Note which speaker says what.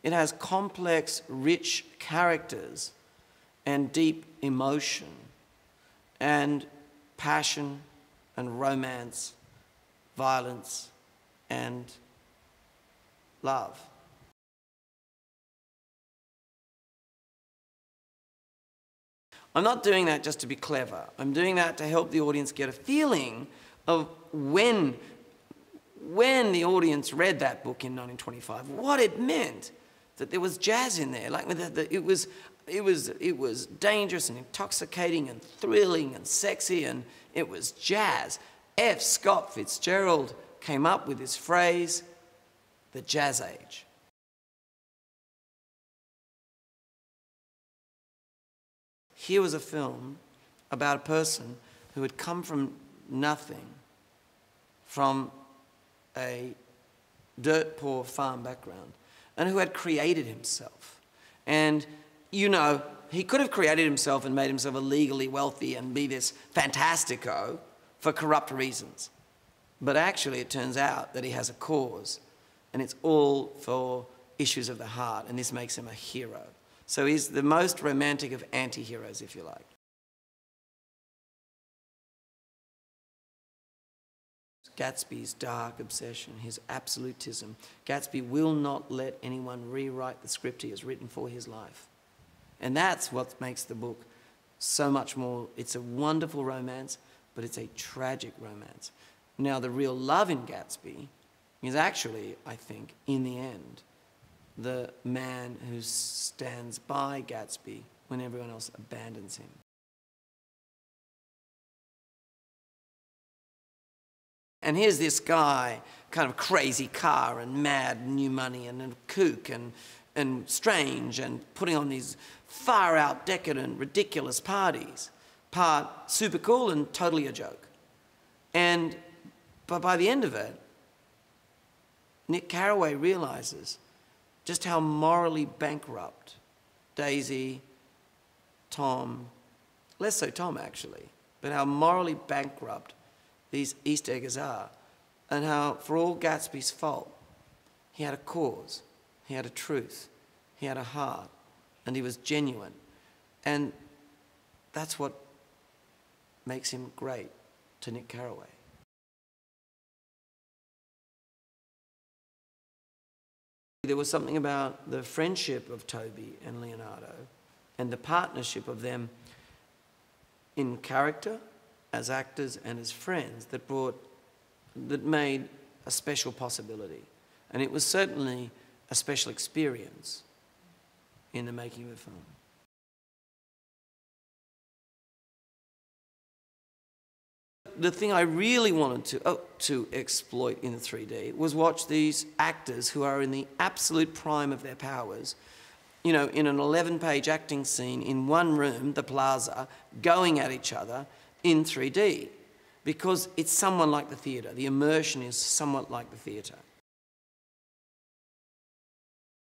Speaker 1: It has complex, rich characters and deep emotion and passion and romance, violence and love. I'm not doing that just to be clever. I'm doing that to help the audience get a feeling of when the audience read that book in 1925, what it meant, that there was jazz in there. Like it was dangerous and intoxicating and thrilling and sexy, and it was jazz. F. Scott Fitzgerald came up with this phrase, the Jazz Age. Here was a film about a person who had come from nothing, from a dirt-poor farm background, and who had created himself. And, you know, he could have created himself and made himself illegally wealthy and be this fantastico for corrupt reasons. But actually, it turns out that he has a cause, and it's all for issues of the heart, and this makes him a hero. So he's the most romantic of anti-heroes, if you like. Gatsby's dark obsession, his absolutism. Gatsby will not let anyone rewrite the script he has written for his life. And that's what makes the book so much more. It's a wonderful romance, but it's a tragic romance. Now, the real love in Gatsby is actually, I think, in the end, the man who stands by Gatsby when everyone else abandons him. And here's this guy, kind of crazy car and mad new money and a kook and strange and putting on these far-out, decadent, ridiculous parties. Part super cool and totally a joke. But by the end of it, Nick Carraway realizes just how morally bankrupt Daisy, Tom, less so Tom actually, but how morally bankrupt these East Eggers are, and how, for all Gatsby's fault, he had a cause, he had a truth, he had a heart, and he was genuine. And that's what makes him great to Nick Carraway. There was something about the friendship of Toby and Leonardo and the partnership of them in character, as actors and as friends, that made a special possibility. And it was certainly a special experience in the making of the film. The thing I really wanted to exploit in 3D was watch these actors who are in the absolute prime of their powers, you know, in an 11-page acting scene in one room, the plaza, going at each other in 3D, because it's somewhat like the theatre. The immersion is somewhat like the theatre.